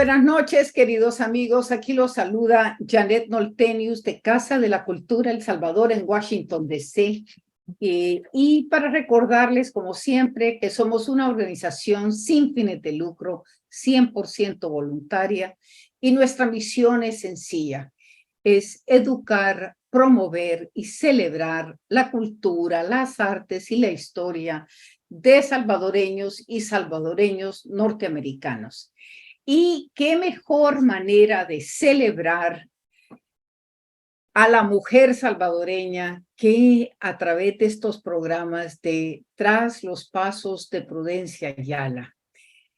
buenas noches, queridos amigos. Aquí los saluda Janet Noltenius de Casa de la Cultura El Salvador en Washington, D.C. Y para recordarles, como siempre, que somos una organización sin fines de lucro, 100% voluntaria, y nuestra misión es sencilla, es educar, promover y celebrar la cultura, las artes y la historia de salvadoreños y salvadoreños norteamericanos. Y qué mejor manera de celebrar a la mujer salvadoreña que a través de estos programas de Tras los Pasos de Prudencia Ayala.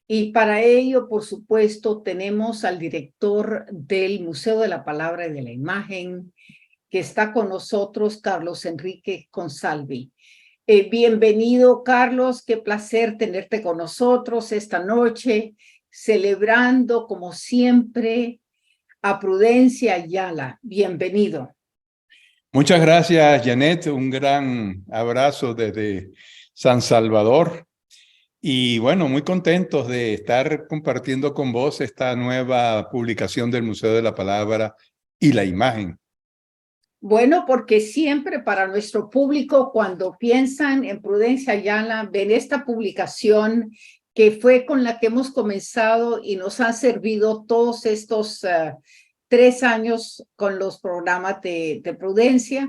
Y para ello, por supuesto, tenemos al director del Museo de la Palabra y de la Imagen, que está con nosotros, Carlos Enrique Consalvi. Bienvenido, Carlos, qué placer tenerte con nosotros esta noche, celebrando, como siempre, a Prudencia Ayala. Bienvenido. Muchas gracias, Janet. Un gran abrazo desde San Salvador. Y bueno, muy contentos de estar compartiendo con vos esta nueva publicación del Museo de la Palabra y la Imagen. Bueno, porque siempre para nuestro público, cuando piensan en Prudencia Ayala, ven esta publicación que fue con la que hemos comenzado y nos han servido todos estos 3 años con los programas de Prudencia,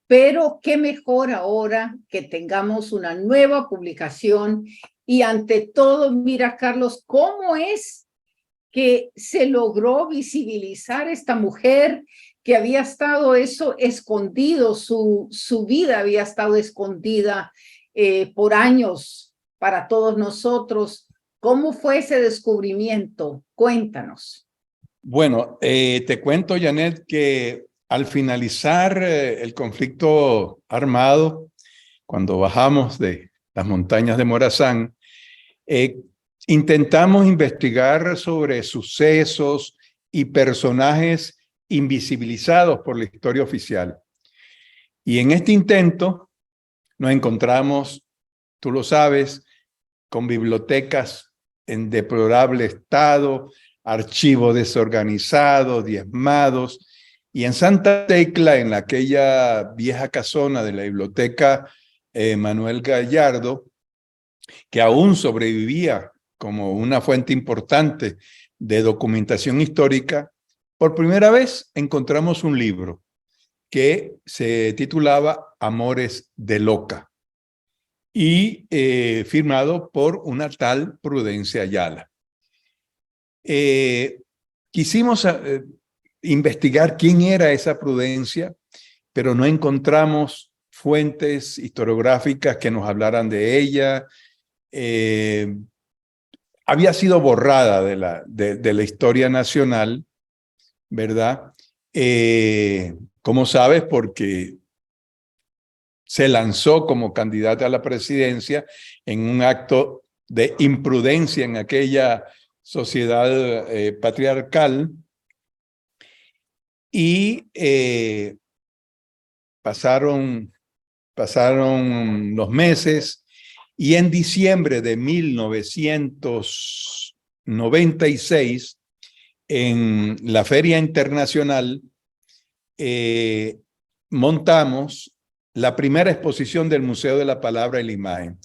pero qué mejor ahora que tengamos una nueva publicación. Y ante todo, mira, Carlos, ¿cómo es que se logró visibilizar esta mujer que había estado eso escondido, su vida había estado escondida por años para todos nosotros? ¿Cómo fue ese descubrimiento? Cuéntanos. Bueno, te cuento, Janet, que al finalizar el conflicto armado, cuando bajamos de las montañas de Morazán, intentamos investigar sobre sucesos y personajes invisibilizados por la historia oficial. Y en este intento nos encontramos, tú lo sabes, con bibliotecas en deplorable estado, archivos desorganizados, diezmados, y en Santa Tecla, en aquella vieja casona de la biblioteca Manuel Gallardo, que aún sobrevivía como una fuente importante de documentación histórica, por primera vez encontramos un libro que se titulaba Amores de Loca y firmado por una tal Prudencia Ayala. Quisimos investigar quién era esa Prudencia, pero no encontramos fuentes historiográficas que nos hablaran de ella. Había sido borrada de la historia nacional, ¿verdad? Como sabes, porque se lanzó como candidata a la presidencia en un acto de imprudencia en aquella sociedad patriarcal, y pasaron los meses, y en diciembre de 1996, en la Feria Internacional, montamos la primera exposición del Museo de la Palabra y la Imagen.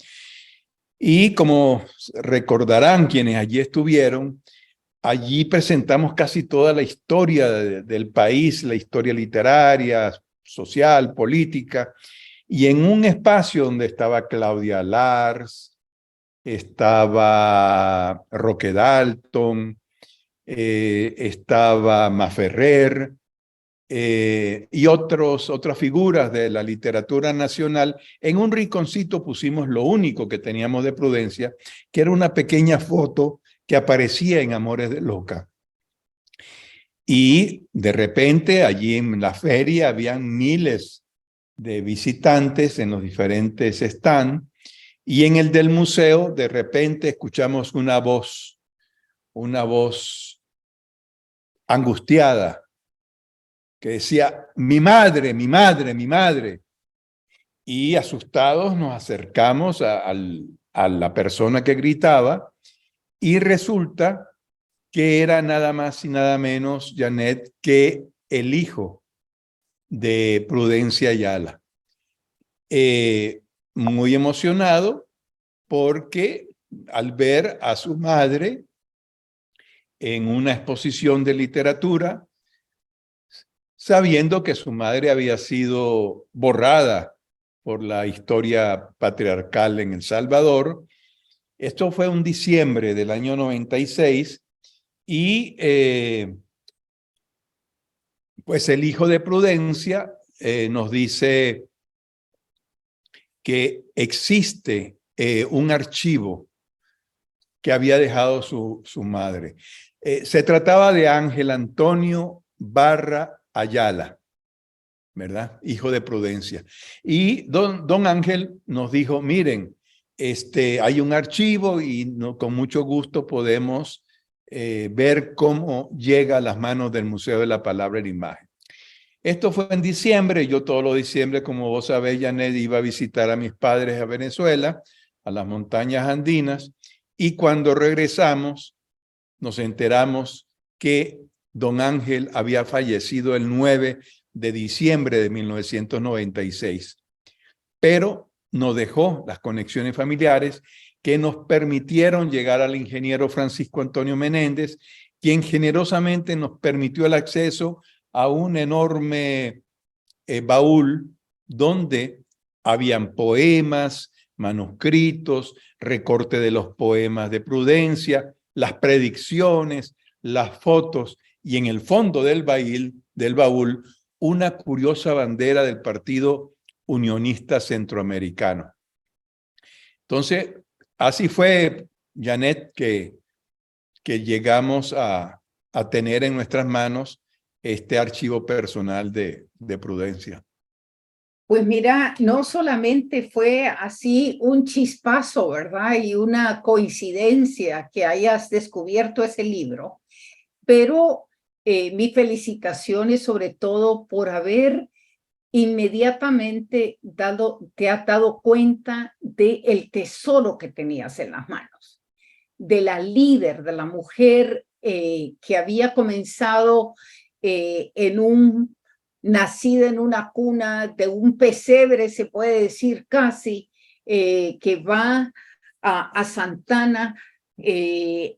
Y como recordarán quienes allí estuvieron, allí presentamos casi toda la historia del país, la historia literaria, social, política, y en un espacio donde estaba Claudia Lars, estaba Roque Dalton, estaba Maferrer, y otras figuras de la literatura nacional. En un rinconcito pusimos lo único que teníamos de Prudencia, que era una pequeña foto que aparecía en Amores de Loca. Y de repente allí en la feria habían miles de visitantes en los diferentes stands, y en el del museo de repente escuchamos una voz angustiada que decía: mi madre, mi madre, mi madre. Y asustados nos acercamos a la persona que gritaba, y resulta que era nada más y nada menos, Janet, que el hijo de Prudencia Ayala. Muy emocionado porque al ver a su madre en una exposición de literatura, sabiendo que su madre había sido borrada por la historia patriarcal en El Salvador. Esto fue un diciembre del año 96 y pues el hijo de Prudencia nos dice que existe un archivo que había dejado su madre. Se trataba de Ángel Antonio Barra Ayala, ¿verdad? Hijo de Prudencia. Y don Ángel nos dijo, miren, hay un archivo y con mucho gusto podemos ver cómo llega a las manos del Museo de la Palabra y la Imagen. Esto fue en diciembre. Yo todos los diciembre, como vos sabés, Janet, iba a visitar a mis padres a Venezuela, a las montañas andinas, y cuando regresamos nos enteramos que don Ángel había fallecido el 9 de diciembre de 1996, pero nos dejó las conexiones familiares que nos permitieron llegar al ingeniero Francisco Antonio Menéndez, quien generosamente nos permitió el acceso a un enorme baúl donde habían poemas, manuscritos, recorte de los poemas de Prudencia, las predicciones, las fotos y en el fondo del baúl una curiosa bandera del Partido Unionista Centroamericano. Entonces, así fue, Janet, que llegamos a tener en nuestras manos este archivo personal de Prudencia. Pues mira, no solamente fue así un chispazo, ¿verdad? Y una coincidencia que hayas descubierto ese libro, pero mis felicitaciones sobre todo por haber inmediatamente te has dado cuenta del tesoro que tenías en las manos, de la líder, de la mujer que había comenzado nacida en una cuna de un pesebre, se puede decir casi, que va a Santana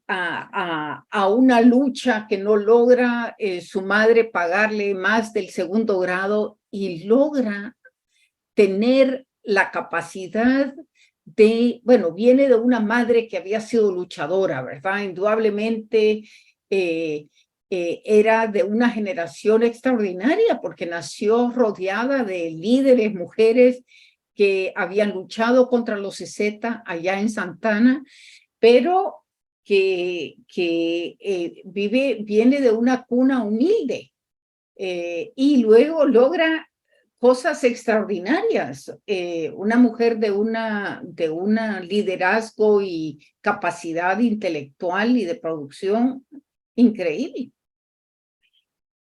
a una lucha que no logra su madre pagarle más del segundo grado y logra tener la capacidad bueno, viene de una madre que había sido luchadora, ¿verdad? Indudablemente era de una generación extraordinaria porque nació rodeada de líderes, mujeres que habían luchado contra los CZ allá en Santana, pero que viene de una cuna humilde y luego logra cosas extraordinarias. Una mujer de una liderazgo y capacidad intelectual y de producción increíble.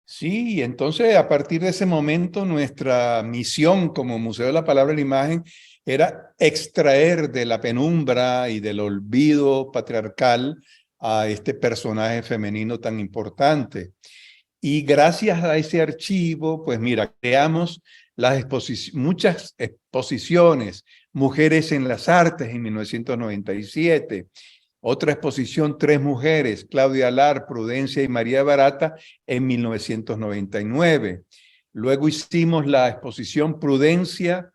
Sí, entonces a partir de ese momento nuestra misión como Museo de la Palabra y la Imagen era extraer de la penumbra y del olvido patriarcal a este personaje femenino tan importante. Y gracias a ese archivo, pues mira, creamos muchas exposiciones, Mujeres en las Artes en 1997, otra exposición, Tres Mujeres, Claudia Alar, Prudencia y María Barata en 1999. Luego hicimos la exposición Prudencia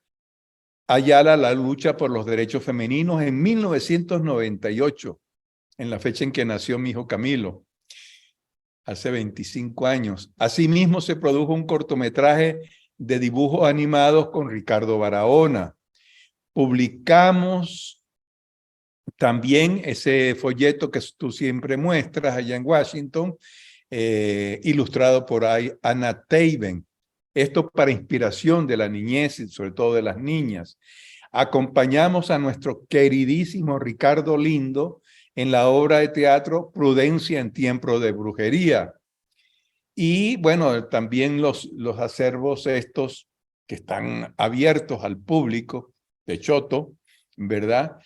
Ayala, la lucha por los derechos femeninos en 1998, en la fecha en que nació mi hijo Camilo, hace 25 años. Asimismo se produjo un cortometraje de dibujos animados con Ricardo Barahona. Publicamos también ese folleto que tú siempre muestras allá en Washington, ilustrado por Anna Taven. Esto para inspiración de la niñez y sobre todo de las niñas. Acompañamos a nuestro queridísimo Ricardo Lindo en la obra de teatro Prudencia en tiempo de brujería. Y bueno, también los acervos estos que están abiertos al público de Choto, ¿verdad?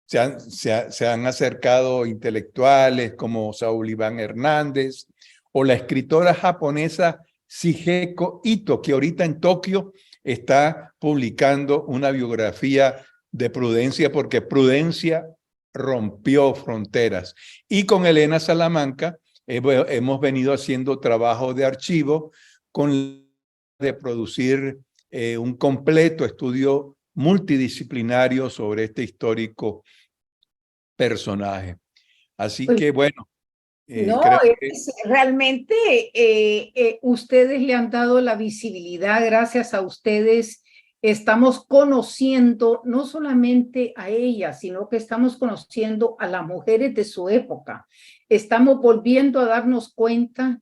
se han acercado intelectuales como Saúl Iván Hernández o la escritora japonesa Shigeko Ito, que ahorita en Tokio está publicando una biografía de Prudencia, porque Prudencia rompió fronteras. Y con Elena Salamanca hemos venido haciendo trabajo de archivo de producir un completo estudio multidisciplinario sobre este histórico personaje. Así Pues, que bueno, no, creo que realmente ustedes le han dado la visibilidad, gracias a ustedes estamos conociendo no solamente a ella, sino que estamos conociendo a las mujeres de su época. Estamos volviendo a darnos cuenta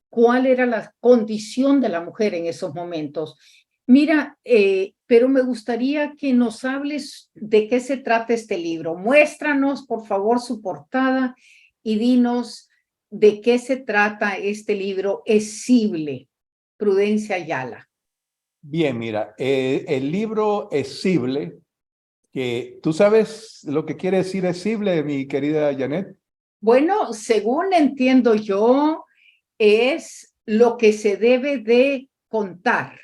cuál era la condición de la mujer en esos momentos. Mira, pero me gustaría que nos hables de qué se trata este libro. Muéstranos, por favor, su portada y dinos de qué se trata este libro Escible, Prudencia Ayala. bien, mira, el libro Escible, que tú sabes lo que quiere decir Escible, mi querida Janet. Bueno, según entiendo yo, es lo que se debe de contar.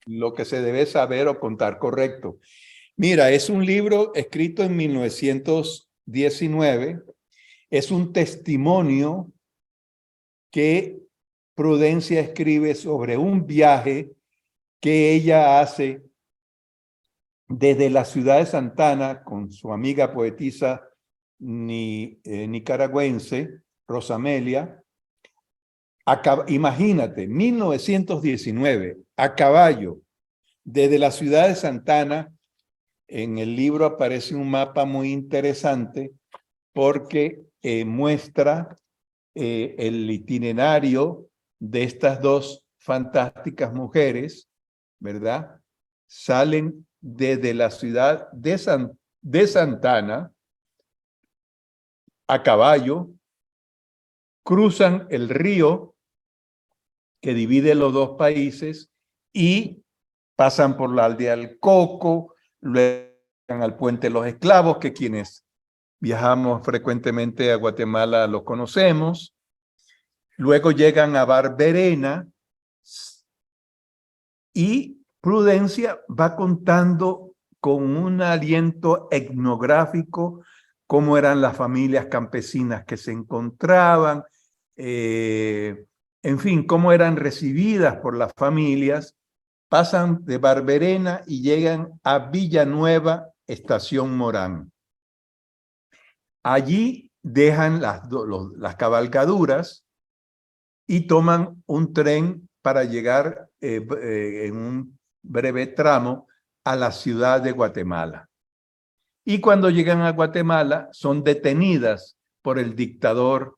Lo que se debe saber o contar, correcto. Mira, es un libro escrito en 1919, es un testimonio que Prudencia escribe sobre un viaje que ella hace desde la ciudad de Santana con su amiga poetisa nicaragüense, Rosamelia. Imagínate, 1919, a caballo, desde la ciudad de Santana. En el libro aparece un mapa muy interesante porque muestra el itinerario de estas dos fantásticas mujeres, ¿verdad? Salen desde la ciudad de Santana a caballo, cruzan el río que divide los dos países y pasan por la aldea del Coco, luego llegan al Puente de los Esclavos, que quienes viajamos frecuentemente a Guatemala lo conocemos. Luego llegan a Barberena y Prudencia va contando con un aliento etnográfico cómo eran las familias campesinas que se encontraban, en fin, cómo eran recibidas por las familias. Pasan de Barberena y llegan a Villanueva, Estación Morán. Allí dejan las cabalgaduras y toman un tren para llegar en un breve tramo a la ciudad de Guatemala. Y cuando llegan a Guatemala son detenidas por el dictador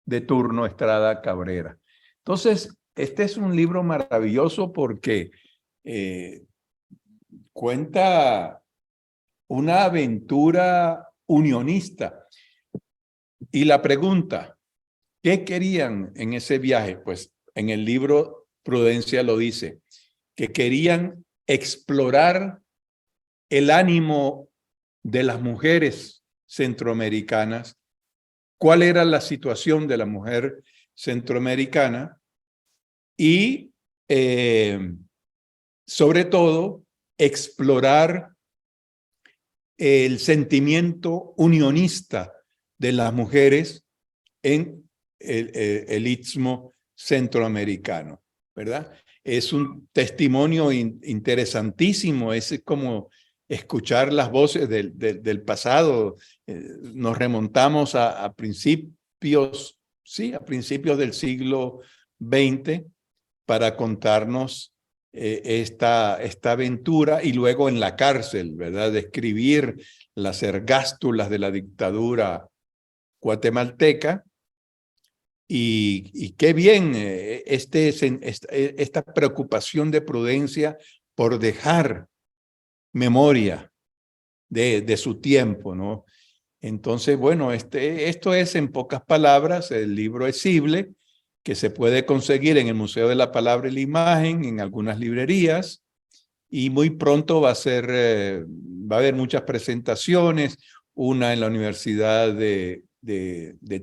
de turno, Estrada Cabrera. Entonces, este es un libro maravilloso porque cuenta una aventura unionista. Y la pregunta, ¿qué querían en ese viaje? Pues en el libro Prudencia lo dice, que querían explorar el ánimo de las mujeres centroamericanas, cuál era la situación de la mujer centroamericana y sobre todo explorar el sentimiento unionista de las mujeres en el istmo centroamericano, ¿verdad? Es un testimonio interesantísimo, es como escuchar las voces del pasado. Nos remontamos a principios, sí, a principios del siglo XX para contarnos esta aventura, y luego en la cárcel, ¿verdad? Describir las ergástulas de la dictadura guatemalteca. Y qué bien esta preocupación de Prudencia por dejar memoria de su tiempo, ¿no? Entonces, bueno, esto es en pocas palabras el libro Escible, que se puede conseguir en el Museo de la Palabra y la Imagen, en algunas librerías, y muy pronto va a haber muchas presentaciones. una en la Universidad de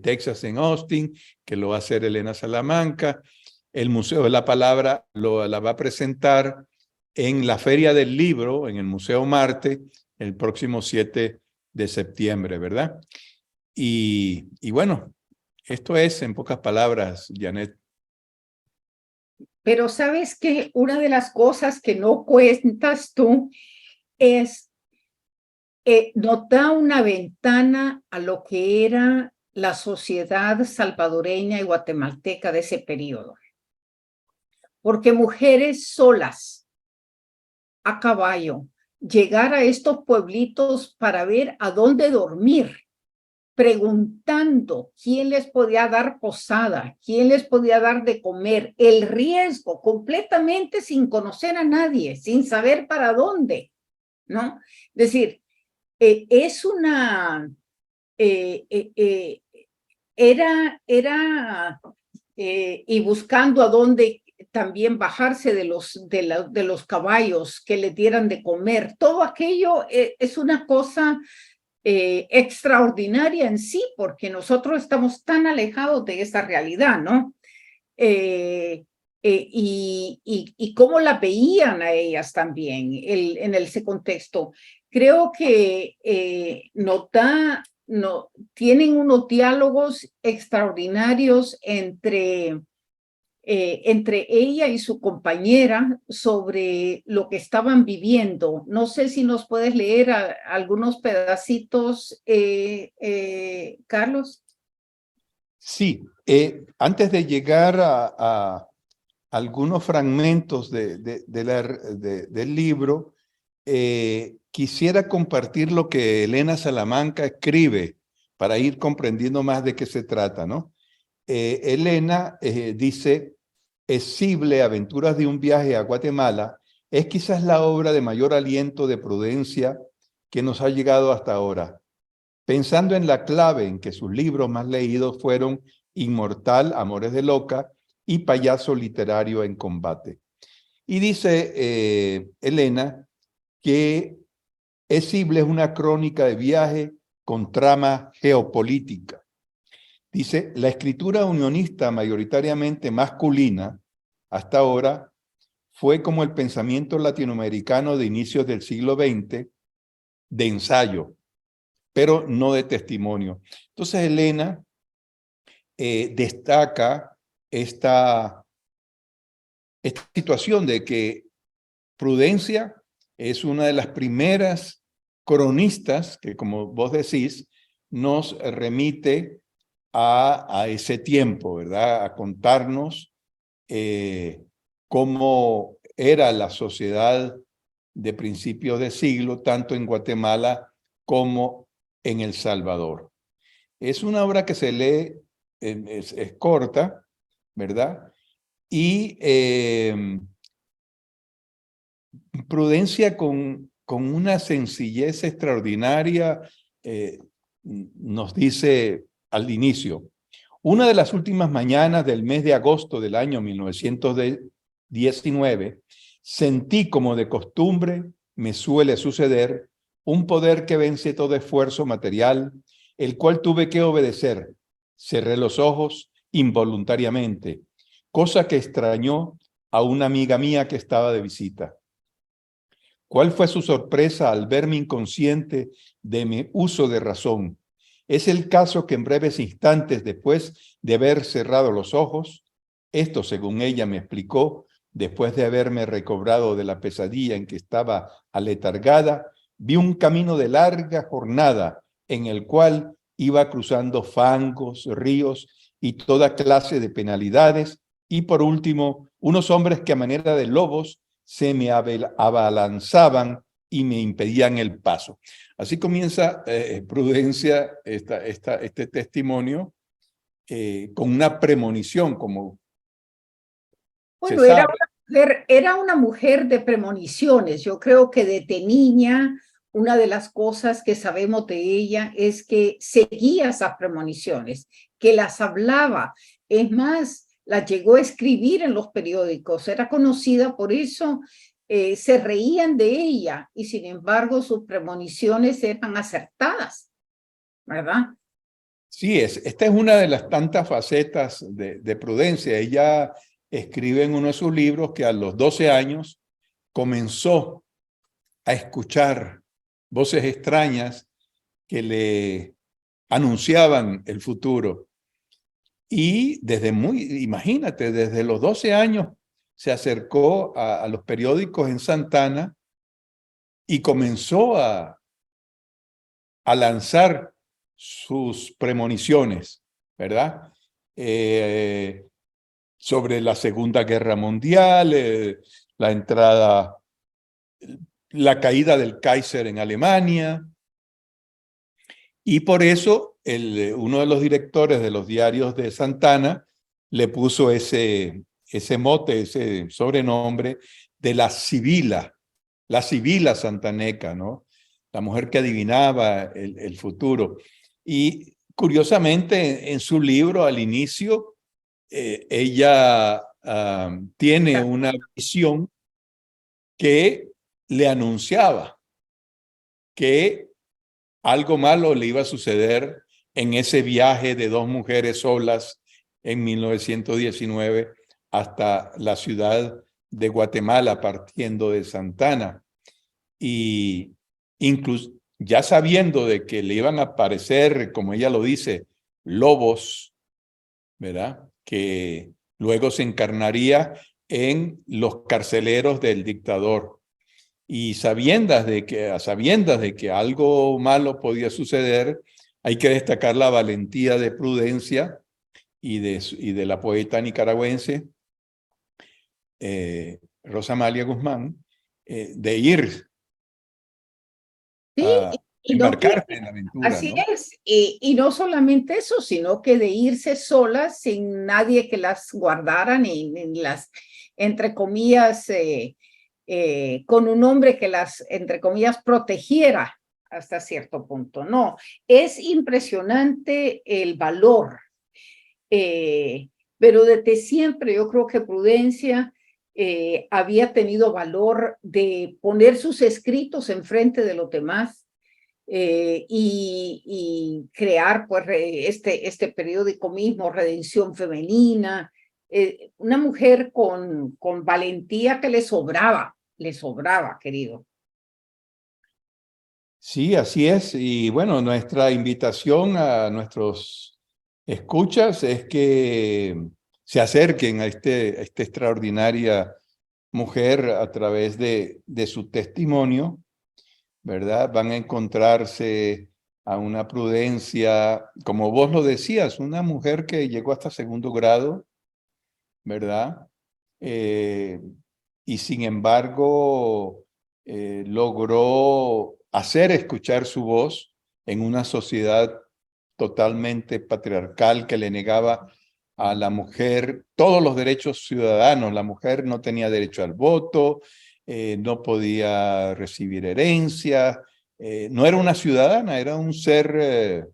Texas en Austin, que lo va a hacer Elena Salamanca. El Museo de la Palabra la va a presentar en la Feria del Libro, en el Museo Marte, el próximo 7 de septiembre, ¿verdad? Y bueno, esto es en pocas palabras, Janet. Pero sabes que una de las cosas que no cuentas tú es, nos da una ventana a lo que era la sociedad salvadoreña y guatemalteca de ese periodo. Porque mujeres solas, a caballo, llegar a estos pueblitos para ver a dónde dormir, preguntando quién les podía dar posada, quién les podía dar de comer, el riesgo, completamente sin conocer a nadie, sin saber para dónde, ¿no? Es decir, es una, era y buscando a dónde también bajarse de los caballos que le dieran de comer. Todo aquello es una cosa extraordinaria en sí, porque nosotros estamos tan alejados de esa realidad, ¿no? Y cómo la veían a ellas también en ese contexto. Creo que tienen unos diálogos extraordinarios entre ella y su compañera sobre lo que estaban viviendo. No sé si nos puedes leer algunos pedacitos, Carlos. Sí, antes de llegar a algunos fragmentos del libro, quisiera compartir lo que Elena Salamanca escribe para ir comprendiendo más de qué se trata, ¿no? Elena dice, Escible, Aventuras de un viaje a Guatemala, es quizás la obra de mayor aliento de prudencia que nos ha llegado hasta ahora. Pensando en la clave en que sus libros más leídos fueron Inmortal, Amores de Loca y Payaso Literario en Combate. Y dice Elena que Escible es una crónica de viaje con trama geopolítica. Dice, la escritura unionista mayoritariamente masculina hasta ahora fue como el pensamiento latinoamericano de inicios del siglo XX, de ensayo, pero no de testimonio. Entonces Elena destaca esta situación de que Prudencia es una de las primeras cronistas que, como vos decís, nos remite a ese tiempo, ¿verdad? A contarnos cómo era la sociedad de principios de siglo, tanto en Guatemala como en El Salvador. Es una obra que se lee, es corta, ¿verdad? Y Prudencia con una sencillez extraordinaria nos dice al inicio, una de las últimas mañanas del mes de agosto del año 1919, sentí como de costumbre me suele suceder un poder que vence todo esfuerzo material, el cual tuve que obedecer. Cerré los ojos involuntariamente, cosa que extrañó a una amiga mía que estaba de visita. ¿Cuál fue su sorpresa al verme inconsciente de mi uso de razón? Es el caso que en breves instantes después de haber cerrado los ojos, esto según ella me explicó, después de haberme recobrado de la pesadilla en que estaba aletargada, vi un camino de larga jornada en el cual iba cruzando fangos, ríos y toda clase de penalidades, y por último, unos hombres que a manera de lobos se me abalanzaban y me impedían el paso. Así comienza Prudencia, este testimonio, con una premonición, como se Bueno, sabe. era una mujer de premoniciones. Yo creo que desde niña, una de las cosas que sabemos de ella es que seguía esas premoniciones, que las hablaba. Es más, las llegó a escribir en los periódicos. Era conocida por eso. Se reían de ella y sin embargo sus premoniciones eran acertadas. ¿verdad? Sí, esta es una de las tantas facetas de Prudencia. Ella escribe en uno de sus libros que a los 12 años comenzó a escuchar voces extrañas que le anunciaban el futuro. Y imagínate, desde los 12 años se acercó a los periódicos en Santana y comenzó a lanzar sus premoniciones, ¿verdad? Sobre la Segunda Guerra Mundial, la entrada, la caída del Kaiser en Alemania. Y por eso uno de los directores de los diarios de Santana le puso ese mote, ese sobrenombre de la Sibila santaneca, ¿no? La mujer que adivinaba el futuro. Y curiosamente, en su libro, al inicio, ella tiene una visión que le anunciaba que algo malo le iba a suceder en ese viaje de dos mujeres solas en 1919 hasta la ciudad de Guatemala, partiendo de Santana. Y incluso ya sabiendo de que le iban a aparecer, como ella lo dice, lobos, ¿verdad? Que luego se encarnaría en los carceleros del dictador. Y a sabiendas de que algo malo podía suceder, hay que destacar la valentía de Prudencia y de la poeta nicaragüense Rosa Amalia Guzmán, de ir Sí, a y no que, embarcarse en la aventura, así ¿no? es, y no solamente eso, sino que de irse solas sin nadie que las guardara, ni las, entre comillas, con un hombre que las, entre comillas, protegiera hasta cierto punto. No, es impresionante el valor, pero desde siempre yo creo que Prudencia había tenido valor de poner sus escritos enfrente de los demás, y crear pues este periódico mismo, Redención Femenina, una mujer con valentía que le sobraba, querido. Sí, así es. Y bueno, nuestra invitación a nuestros escuchas es que se acerquen a esta extraordinaria mujer a través de su testimonio, ¿verdad? Van a encontrarse a una Prudencia, como vos lo decías, una mujer que llegó hasta segundo grado, ¿verdad? Eh, y sin embargo, logró hacer escuchar su voz en una sociedad totalmente patriarcal que le negaba a la mujer todos los derechos ciudadanos. La mujer no tenía derecho al voto, no podía recibir herencia, no era una ciudadana, era un ser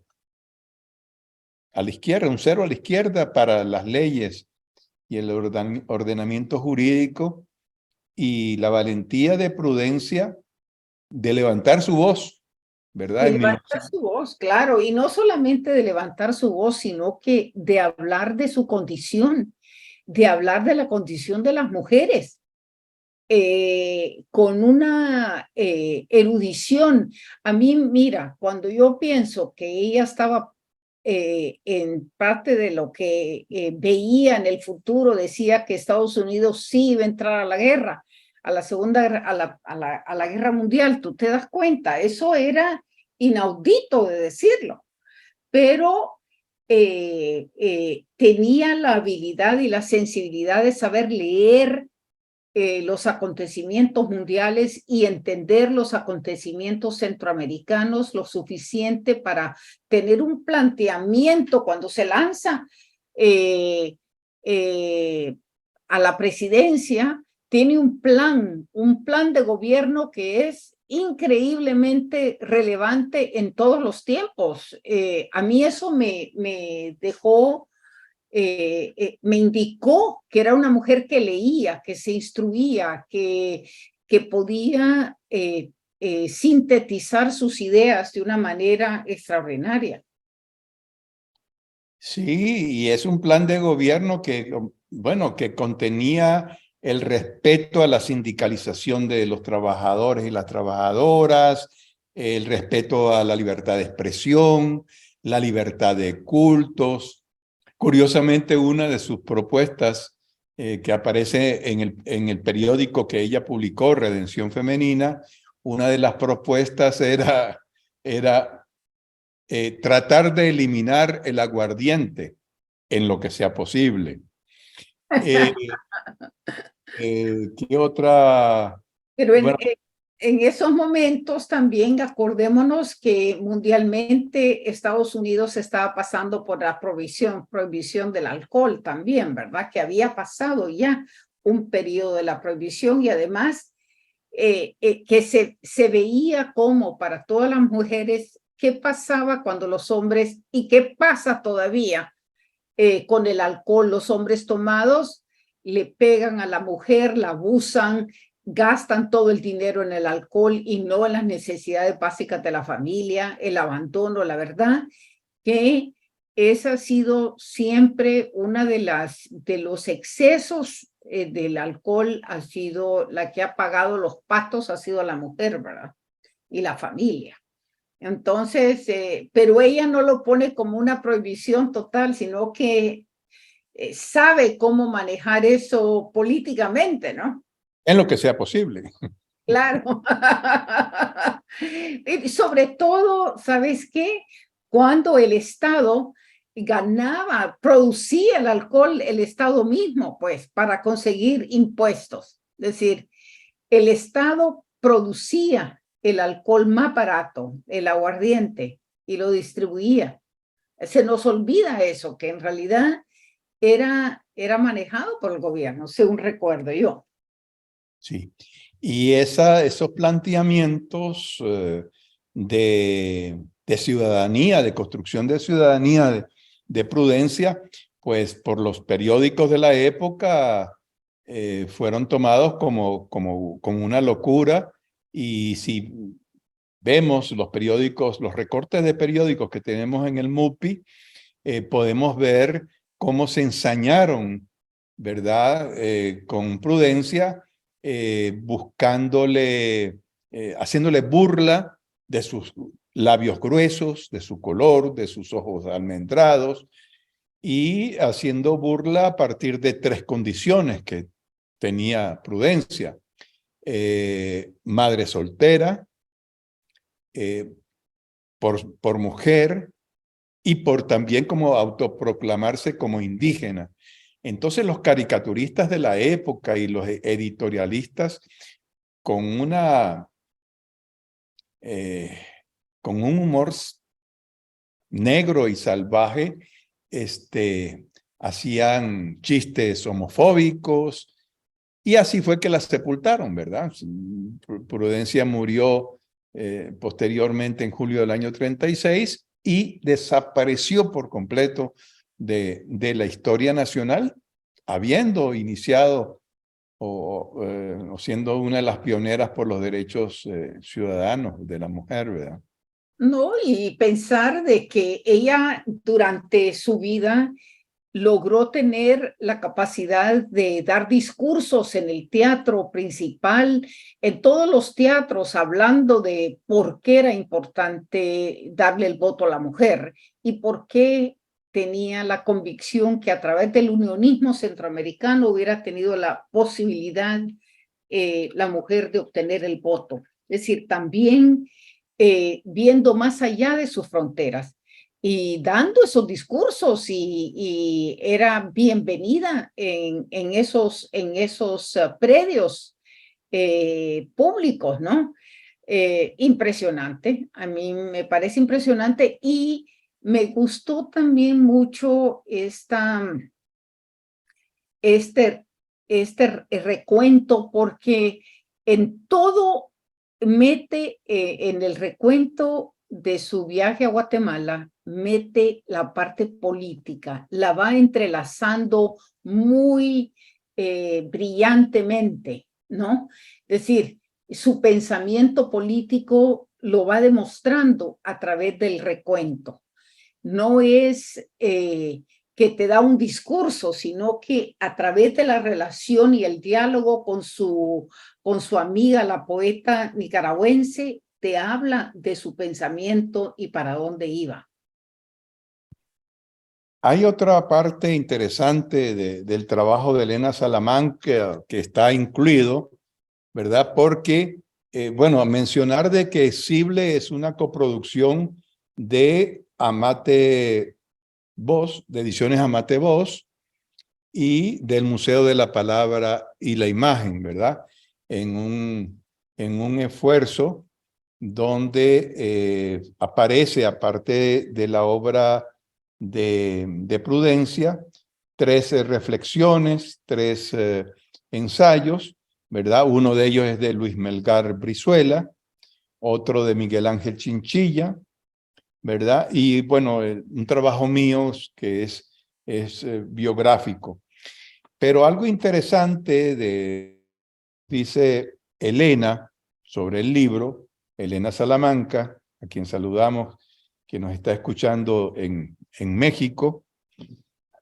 a la izquierda, un cero a la izquierda para las leyes y el ordenamiento jurídico, y la valentía de Prudencia de levantar su voz, ¿verdad? De En levantar su voz, claro, y no solamente de levantar su voz, sino que de hablar de su condición, de hablar de la condición de las mujeres, con una erudición. A mí, mira, cuando yo pienso que ella estaba en parte de lo que veía en el futuro, decía que Estados Unidos sí iba a entrar a la guerra, a la segunda, a la guerra mundial, tú te das cuenta, eso era inaudito de decirlo, pero tenía la habilidad y la sensibilidad de saber leer los acontecimientos mundiales y entender los acontecimientos centroamericanos lo suficiente para tener un planteamiento cuando se lanza eh, eh, a la presidencia. Tiene un plan de gobierno que es increíblemente relevante en todos los tiempos. A mí eso me dejó, me indicó que era una mujer que leía, que se instruía, que podía sintetizar sus ideas de una manera extraordinaria. Sí, y es un plan de gobierno que, bueno, que contenía el respeto a la sindicalización de los trabajadores y las trabajadoras, el respeto a la libertad de expresión, la libertad de cultos. Curiosamente, una de sus propuestas que aparece en el periódico que ella publicó, Redención Femenina, una de las propuestas era tratar de eliminar el aguardiente en lo que sea posible. Eh, ¿Qué otra? Pero Bueno, en esos momentos también acordémonos que mundialmente Estados Unidos estaba pasando por la prohibición del alcohol también, ¿verdad? Que había pasado ya un periodo de la prohibición y además que se veía como para todas las mujeres qué pasaba cuando los hombres y qué pasa todavía con el alcohol. Los hombres tomados le pegan a la mujer, la abusan, gastan todo el dinero en el alcohol y no en las necesidades básicas de la familia, el abandono. La verdad que esa ha sido siempre una de los excesos del alcohol, ha sido la que ha pagado los patos, ha sido la mujer, ¿verdad? Y la familia. Entonces, pero ella no lo pone como una prohibición total, sino que sabe cómo manejar eso políticamente, ¿no? en lo que sea posible. Claro. Y sobre todo, ¿sabes qué? Cuando el Estado ganaba, producía el alcohol, el Estado mismo, pues, para conseguir impuestos. Es decir, el Estado producía el alcohol más barato, el aguardiente, y lo distribuía. Se nos olvida eso, que en realidad era manejado por el gobierno, según recuerdo yo. Sí. Y esos planteamientos de ciudadanía, de construcción de ciudadanía, de prudencia, pues por los periódicos de la época fueron tomados como una locura. Y si vemos los periódicos, los recortes de periódicos que tenemos en el MUPI, podemos ver cómo se ensañaron, ¿verdad? Con prudencia, haciéndole burla de sus labios gruesos, de su color, de sus ojos almendrados, y haciendo burla a partir de tres condiciones que tenía Prudencia. Madre soltera, eh, por mujer, y por también como autoproclamarse como indígena. Entonces los caricaturistas de la época y los editorialistas con eh, con un humor negro y salvaje, hacían chistes homofóbicos y así fue que la sepultaron, ¿verdad? Prudencia murió posteriormente en julio del año 36 y desapareció por completo de la historia nacional, habiendo iniciado o siendo una de las pioneras por los derechos ciudadanos de la mujer, ¿verdad? No, y pensar de que ella durante su vida logró tener la capacidad de dar discursos en el teatro principal, en todos los teatros, hablando de por qué era importante darle el voto a la mujer y por qué tenía la convicción que a través del unionismo centroamericano hubiera tenido la posibilidad la mujer de obtener el voto. Es decir, también viendo más allá de sus fronteras y dando esos discursos y era bienvenida en esos predios públicos, ¿no? Impresionante, a mí me parece impresionante y me gustó también mucho este recuento porque en todo mete en el recuento de su viaje a Guatemala, mete la parte política, la va entrelazando muy brillantemente, ¿no? Es decir, su pensamiento político lo va demostrando a través del recuento. no es que te da un discurso, sino que a través de la relación y el diálogo con su amiga, la poeta nicaragüense, te habla de su pensamiento y para dónde iba. Hay otra parte interesante del trabajo de Elena Salamanca que está incluido, ¿verdad? Porque, bueno, mencionar de que Cible es una coproducción de Amate Voz, de Ediciones Amate Voz, y del Museo de la Palabra y la Imagen, ¿verdad? En un esfuerzo donde aparece, aparte de la obra de Prudencia, 13 reflexiones, 3 ensayos, ¿verdad? Uno de ellos es de Luis Melgar Brizuela, otro de Miguel Ángel Chinchilla, ¿verdad? Y bueno, un trabajo mío que es biográfico. Pero algo interesante dice Elena sobre el libro, Elena Salamanca, a quien saludamos, que nos está escuchando en México.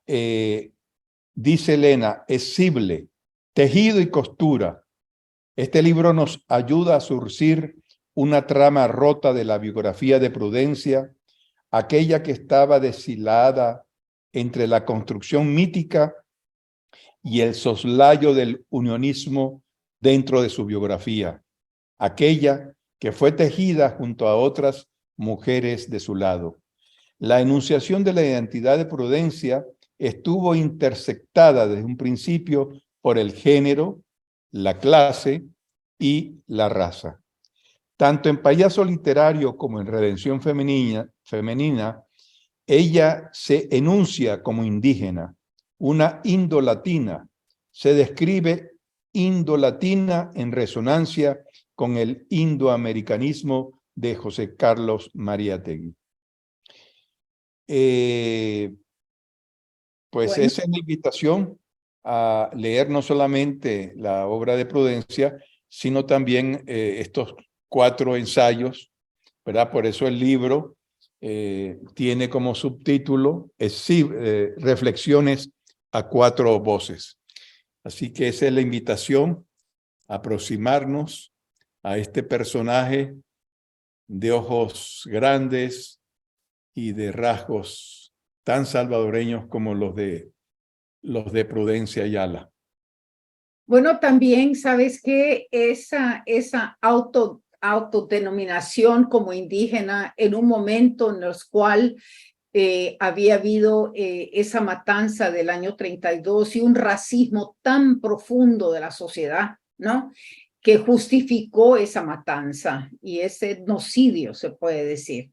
Dice Elena, es Cible, tejido y costura. Este libro nos ayuda a surcir una trama rota de la biografía de Prudencia, aquella que estaba deshilada entre la construcción mítica y el soslayo del unionismo dentro de su biografía, aquella que fue tejida junto a otras mujeres de su lado. La enunciación de la identidad de Prudencia estuvo intersectada desde un principio por el género, la clase y la raza. Tanto en Payaso Literario como en Redención Femenina, ella se enuncia como indígena, una indolatina. Se describe indolatina en resonancia con el indoamericanismo de José Carlos Mariátegui. Pues Bueno, esa es la invitación a leer no solamente la obra de Prudencia, sino también estos 4 ensayos, ¿verdad? Por eso el libro tiene como subtítulo Reflexiones a 4 voces. Así que esa es la invitación a aproximarnos a este personaje de ojos grandes y de rasgos tan salvadoreños como los de Prudencia Ayala. bueno, también sabes que esa autodenominación como indígena en un momento en el cual había habido esa matanza del año 32 y un racismo tan profundo de la sociedad, ¿no? Que justificó esa matanza y ese etnocidio, se puede decir.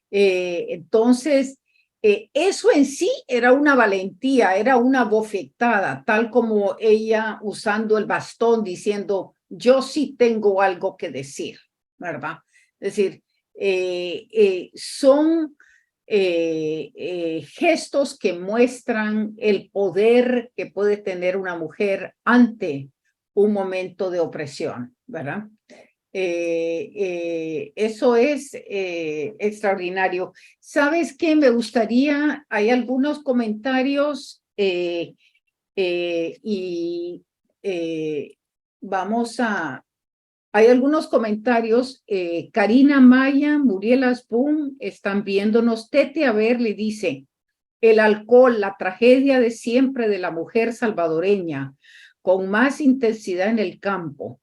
Entonces, eso en sí era una valentía, era una bofetada, tal como ella usando el bastón diciendo, yo sí tengo algo que decir, ¿verdad? Es decir, son gestos que muestran el poder que puede tener una mujer ante un momento de opresión, ¿verdad? Eso es extraordinario. ¿Sabes qué? Me gustaría, hay algunos comentarios y vamos a, hay algunos comentarios. Karina Maya, Muriel Asbun, están viéndonos. Tete Haber le dice, el alcohol, la tragedia de siempre de la mujer salvadoreña, con más intensidad en el campo.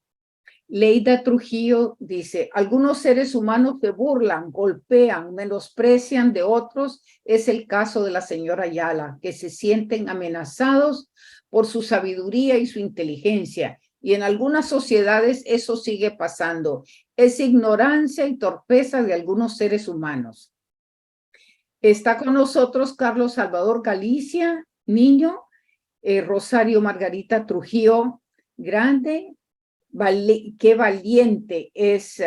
Leida Trujillo dice, algunos seres humanos se burlan, golpean, menosprecian de otros. Es el caso de la señora Ayala, que se sienten amenazados por su sabiduría y su inteligencia. Y en algunas sociedades eso sigue pasando. Es ignorancia y torpeza de algunos seres humanos. Está con nosotros Carlos Salvador Galicia, niño, Rosario Margarita Trujillo, grande. Qué valiente es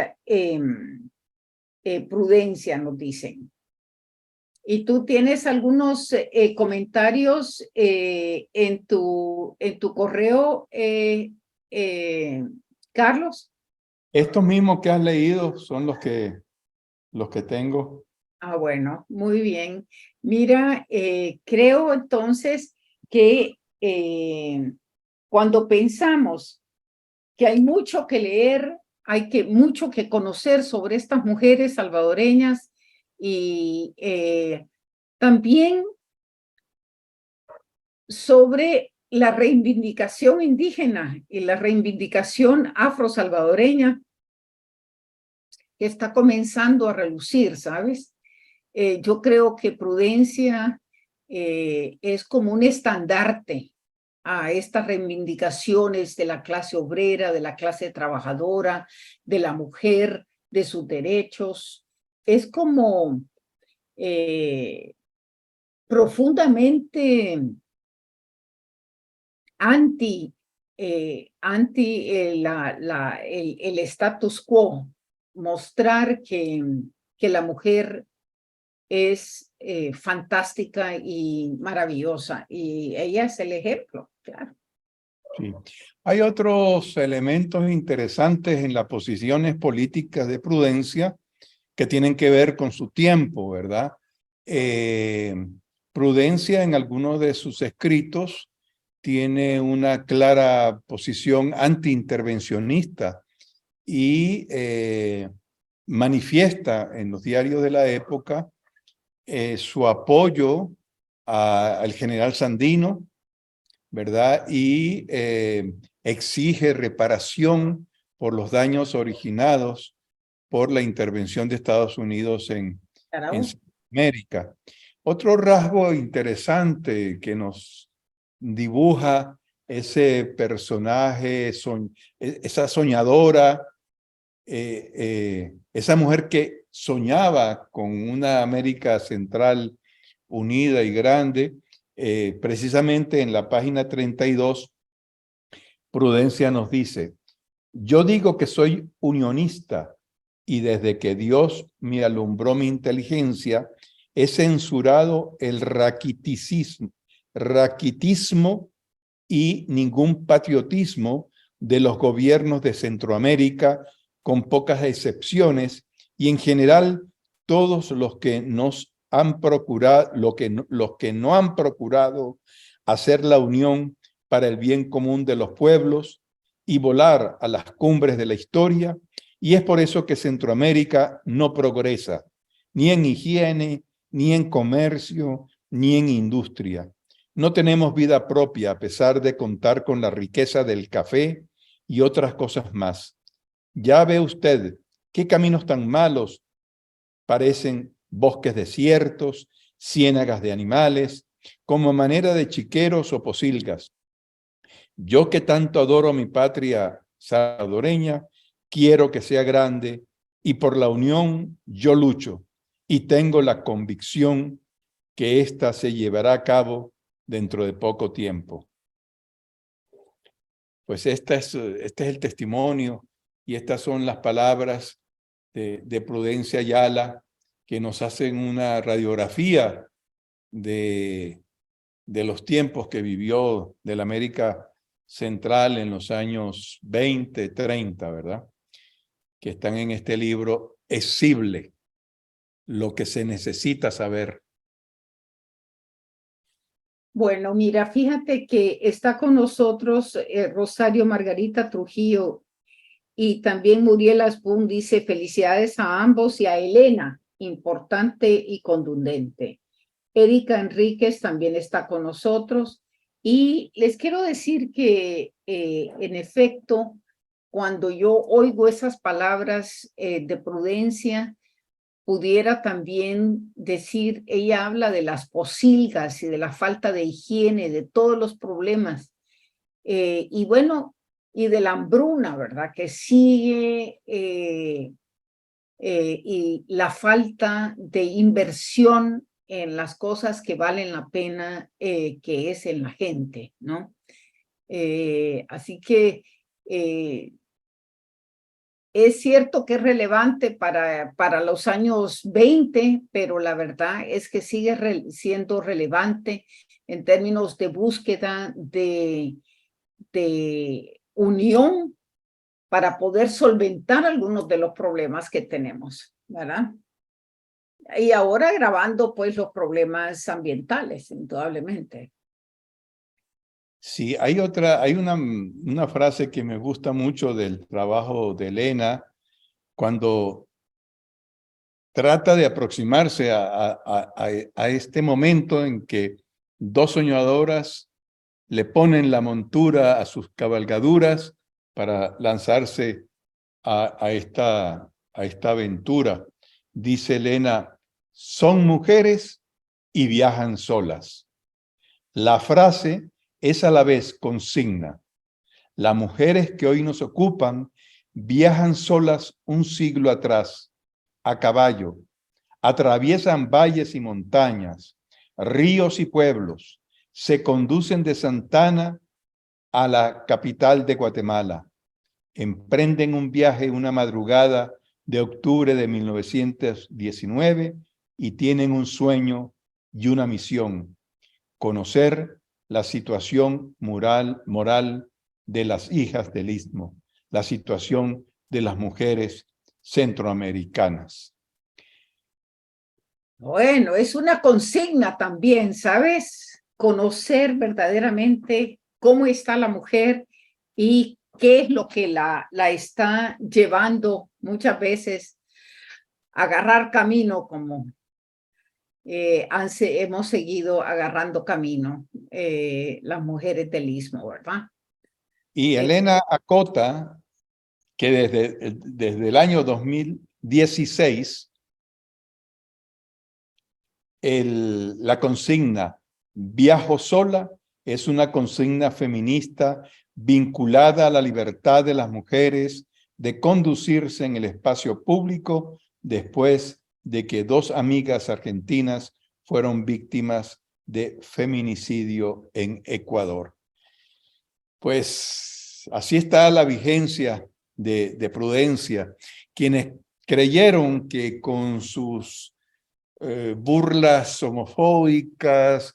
Prudencia, nos dicen. Y tú tienes algunos comentarios en tu correo, Carlos. Estos mismos que has leído son los que tengo. Ah, bueno, muy bien. Mira, creo entonces que cuando pensamos que hay mucho que leer, mucho que conocer sobre estas mujeres salvadoreñas y también sobre la reivindicación indígena y la reivindicación afro-salvadoreña que está comenzando a relucir, ¿sabes? Yo creo que Prudencia es como un estandarte a estas reivindicaciones de la clase obrera, de la clase trabajadora, de la mujer, de sus derechos. Es como profundamente anti, el status quo, mostrar que la mujer es fantástica y maravillosa, y ella es el ejemplo, claro. Sí. Hay otros elementos interesantes en las posiciones políticas de Prudencia que tienen que ver con su tiempo, ¿verdad? Prudencia en algunos de sus escritos tiene una clara posición antiintervencionista y manifiesta en los diarios de la época su apoyo al general Sandino, ¿verdad? Y exige reparación por los daños originados por la intervención de Estados Unidos en América. Otro rasgo interesante que nos dibuja ese personaje, esa soñadora, esa mujer que soñaba con una América Central unida y grande, precisamente en la página 32, Prudencia nos dice: yo digo que soy unionista y desde que Dios me alumbró mi inteligencia, he censurado el raquitismo y ningún patriotismo de los gobiernos de Centroamérica, con pocas excepciones, y en general todos los que nos han procurado, los que no han procurado hacer la unión para el bien común de los pueblos y volar a las cumbres de la historia, y es por eso que Centroamérica no progresa, ni en higiene, ni en comercio, ni en industria. No tenemos vida propia a pesar de contar con la riqueza del café y otras cosas más. Ya ve usted qué caminos tan malos parecen bosques desiertos, ciénagas de animales, como manera de chiqueros o posilgas. Yo que tanto adoro mi patria salvadoreña, quiero que sea grande y por la unión yo lucho y tengo la convicción que ésta se llevará a cabo dentro de poco tiempo. Pues este es el testimonio y estas son las palabras de Prudencia Ayala que nos hacen una radiografía de los tiempos que vivió de la América Central en los años 20, 30, ¿verdad? Que están en este libro Escible, lo que se necesita saber. Bueno, mira, fíjate que está con nosotros Rosario Margarita Trujillo y también Muriel Asbun dice felicidades a ambos y a Elena, importante y contundente. Erika Enríquez también está con nosotros y les quiero decir que en efecto, cuando yo oigo esas palabras de Prudencia, pudiera también decir, ella habla de las posilgas y de la falta de higiene, de todos los problemas, y bueno, y de la hambruna, ¿verdad? Que sigue, y la falta de inversión en las cosas que valen la pena, que es en la gente, ¿no? Así que es cierto que es relevante para los años 20, pero la verdad es que sigue siendo relevante en términos de búsqueda de unión para poder solventar algunos de los problemas que tenemos, ¿verdad? Y ahora agravando pues los problemas ambientales, indudablemente. Sí, hay una frase que me gusta mucho del trabajo de Elena, cuando trata de aproximarse a este momento en que dos soñadoras le ponen la montura a sus cabalgaduras para lanzarse a esta aventura. Dice Elena, son mujeres y viajan solas. La frase es a la vez consigna. Las mujeres que hoy nos ocupan viajan solas un siglo atrás, a caballo, atraviesan valles y montañas, ríos y pueblos, se conducen de Santana a la capital de Guatemala, emprenden un viaje una madrugada de octubre de 1919 y tienen un sueño y una misión: conocer la situación moral de las hijas del Istmo, la situación de las mujeres centroamericanas. Bueno, es una consigna también, ¿sabes? Conocer verdaderamente cómo está la mujer y qué es lo que la está llevando muchas veces a agarrar camino, como hemos seguido agarrando camino las mujeres del Istmo, ¿verdad? Y Elena acota que desde el año 2016 la consigna "viajo sola" es una consigna feminista vinculada a la libertad de las mujeres de conducirse en el espacio público después de que dos amigas argentinas fueron víctimas de feminicidio en Ecuador. Pues así está la vigencia de Prudencia. Quienes creyeron que con sus burlas homofóbicas,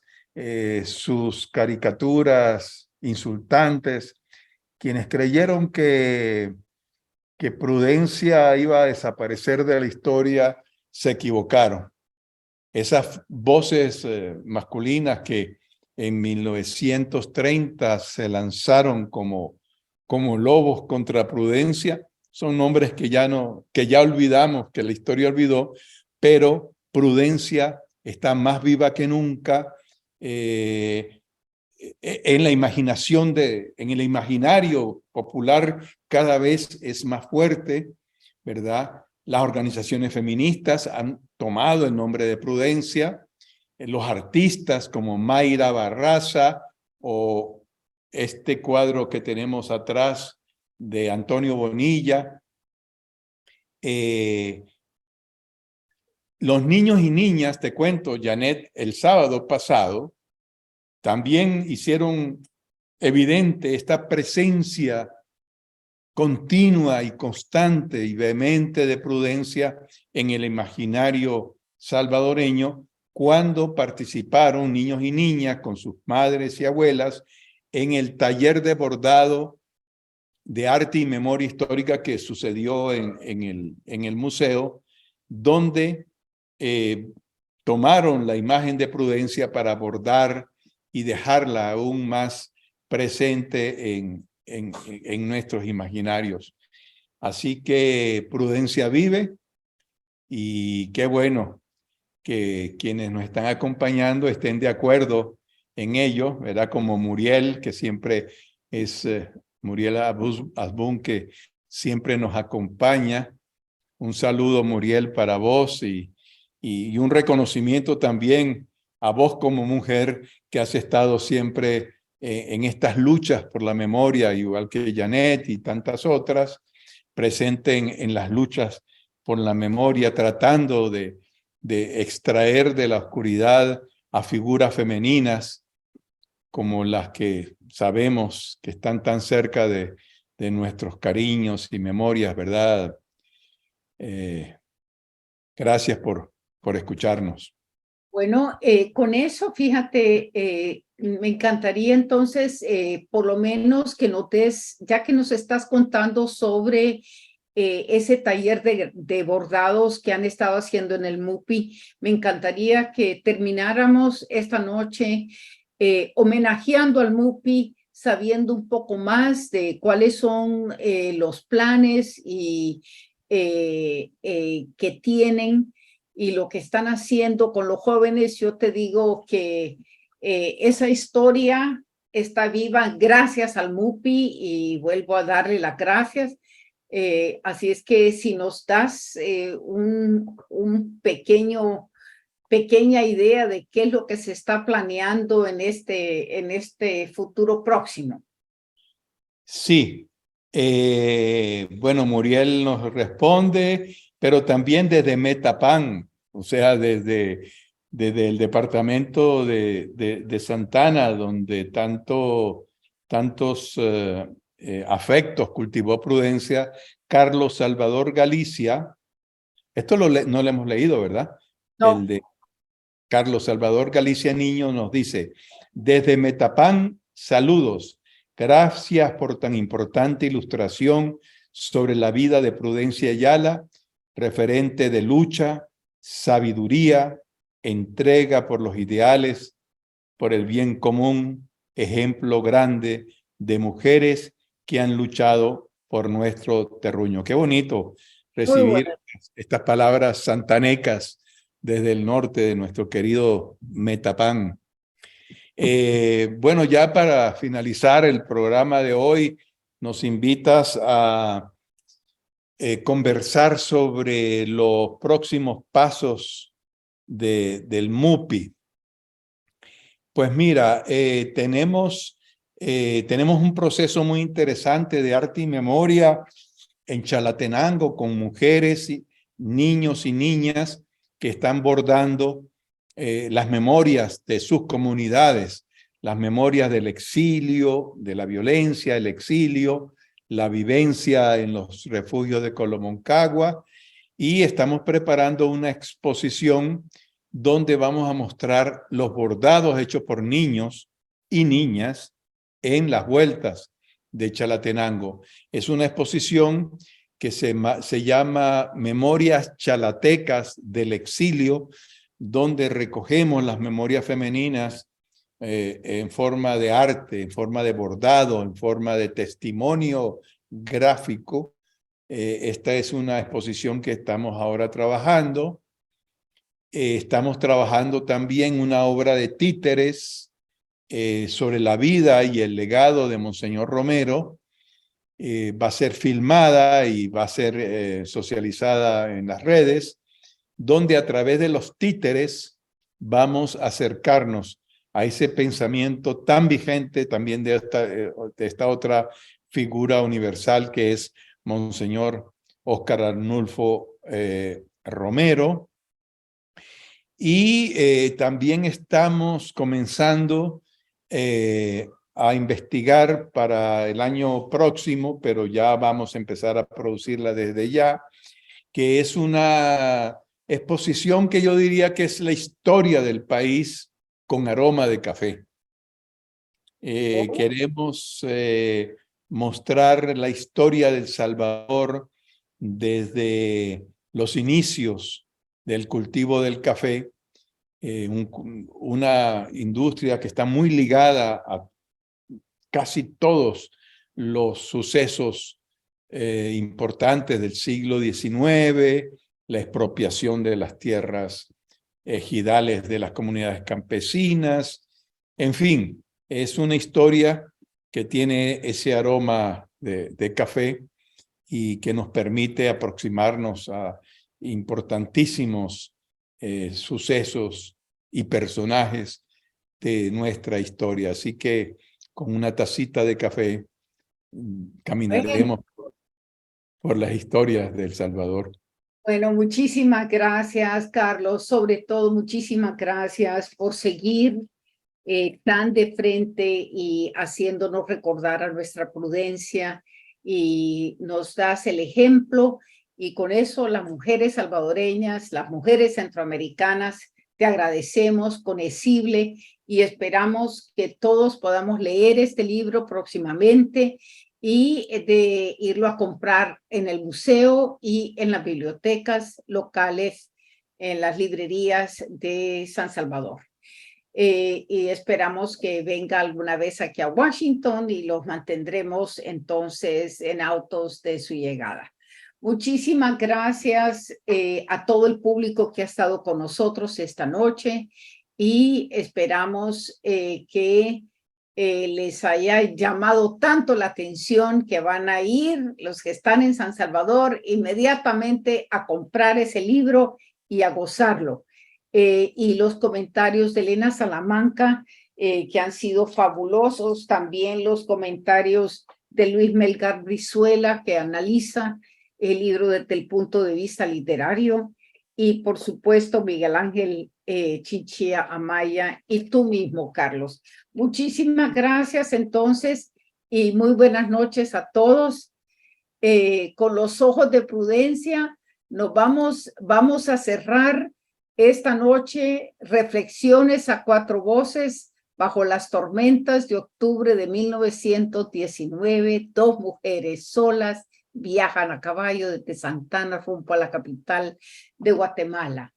sus caricaturas insultantes, quienes creyeron que Prudencia iba a desaparecer de la historia, se equivocaron. Esas voces masculinas que en 1930 se lanzaron como lobos contra Prudencia, son nombres que ya olvidamos, que la historia olvidó, pero Prudencia está más viva que nunca en la imaginación en el imaginario popular cada vez es más fuerte, ¿verdad? Las organizaciones feministas han tomado el nombre de Prudencia, los artistas como Mayra Barraza o este cuadro que tenemos atrás de Antonio Bonilla. Los niños y niñas, te cuento, Janet, el sábado pasado, también hicieron evidente esta presencia continua y constante y vehemente de Prudencia en el imaginario salvadoreño cuando participaron niños y niñas con sus madres y abuelas en el taller de bordado de arte y memoria histórica que sucedió en el museo, donde tomaron la imagen de Prudencia para bordar y dejarla aún más presente en nuestros imaginarios. Así que Prudencia vive y qué bueno que quienes nos están acompañando estén de acuerdo en ello, ¿verdad? Como Muriel, que siempre es Muriel Asbun, que siempre nos acompaña. Un saludo, Muriel, para vos y un reconocimiento también a vos como mujer que has estado siempre en estas luchas por la memoria, igual que Janet y tantas otras, presente en las luchas por la memoria, tratando de extraer de la oscuridad a figuras femeninas como las que sabemos que están tan cerca de nuestros cariños y memorias, ¿verdad? Gracias por escucharnos. Bueno, con eso, fíjate, me encantaría entonces, por lo menos que notes, ya que nos estás contando sobre ese taller de bordados que han estado haciendo en el MUPI. Me encantaría que termináramos esta noche homenajeando al MUPI, sabiendo un poco más de cuáles son los planes y que tienen y lo que están haciendo con los jóvenes. Yo te digo que esa historia está viva gracias al MUPI y vuelvo a darle las gracias. Así es que si nos das un pequeña idea de qué es lo que se está planeando en este futuro próximo. Sí, bueno, Muriel nos responde, pero también desde Metapan, o sea, desde el departamento de Santana, donde tantos afectos cultivó Prudencia, Carlos Salvador Galicia. Esto no lo hemos leído, ¿verdad? No. El de Carlos Salvador Galicia Niño nos dice, desde Metapán, saludos. Gracias por tan importante ilustración sobre la vida de Prudencia Ayala, referente de lucha, sabiduría, entrega por los ideales, por el bien común, ejemplo grande de mujeres que han luchado por nuestro terruño. Qué bonito recibir estas palabras santanecas desde el norte de nuestro querido Metapán. Bueno, ya para finalizar el programa de hoy, nos invitas a conversar sobre los próximos pasos del MUPI. Pues mira, tenemos un proceso muy interesante de arte y memoria en Chalatenango con mujeres, niños y niñas que están bordando las memorias de sus comunidades, las memorias del exilio, de la violencia, el exilio, la vivencia en los refugios de Colomoncagua, y estamos preparando una exposición donde vamos a mostrar los bordados hechos por niños y niñas en las vueltas de Chalatenango. Es una exposición que se llama Memorias Chalatecas del Exilio, donde recogemos las memorias femeninas en forma de arte, en forma de bordado, en forma de testimonio gráfico. Esta es una exposición que estamos ahora trabajando. Estamos trabajando también una obra de títeres sobre la vida y el legado de Monseñor Romero. Va a ser filmada y va a ser socializada en las redes, donde a través de los títeres vamos a acercarnos a ese pensamiento tan vigente también de esta otra figura universal que es Monseñor Óscar Arnulfo Romero. Y también estamos comenzando a investigar para el año próximo, pero ya vamos a empezar a producirla desde ya, que es una exposición que yo diría que es la historia del país con aroma de café. Queremos mostrar la historia de El Salvador desde los inicios del cultivo del café, una industria que está muy ligada a casi todos los sucesos importantes del siglo XIX, la expropiación de las tierras ejidales de las comunidades campesinas, en fin, es una historia que tiene ese aroma de café y que nos permite aproximarnos a importantísimos sucesos y personajes de nuestra historia. Así que con una tacita de café caminaremos por las historias de El Salvador. Bueno, muchísimas gracias, Carlos. Sobre todo, muchísimas gracias por seguir tan de frente y haciéndonos recordar a nuestra Prudencia, y nos das el ejemplo, y con eso las mujeres salvadoreñas, las mujeres centroamericanas, te agradecemos con Esible y esperamos que todos podamos leer este libro próximamente y de irlo a comprar en el museo y en las bibliotecas locales, en las librerías de San Salvador. Y esperamos que venga alguna vez aquí a Washington y los mantendremos entonces en autos de su llegada. Muchísimas gracias a todo el público que ha estado con nosotros esta noche y esperamos que les haya llamado tanto la atención que van a ir los que están en San Salvador inmediatamente a comprar ese libro y a gozarlo. Y los comentarios de Elena Salamanca, que han sido fabulosos, también los comentarios de Luis Melgar Brizuela, que analiza el libro desde el punto de vista literario, y por supuesto Miguel Ángel Chinchilla Amaya y tú mismo, Carlos. Muchísimas gracias entonces y muy buenas noches a todos. Con los ojos de prudencia nos vamos a cerrar esta noche reflexiones a cuatro voces bajo las tormentas de octubre de 1919. Dos mujeres solas viajan a caballo desde Santana rumbo a la capital de Guatemala.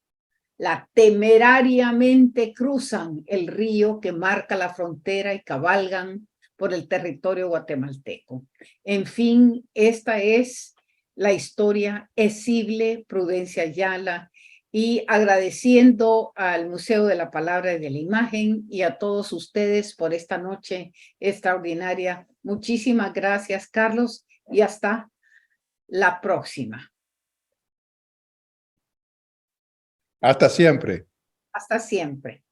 Temerariamente cruzan el río que marca la frontera y cabalgan por el territorio guatemalteco. En fin, esta es la historia Esible Prudencia Ayala, y agradeciendo al Museo de la Palabra y de la Imagen y a todos ustedes por esta noche extraordinaria. Muchísimas gracias, Carlos, y hasta la próxima. Hasta siempre. Hasta siempre.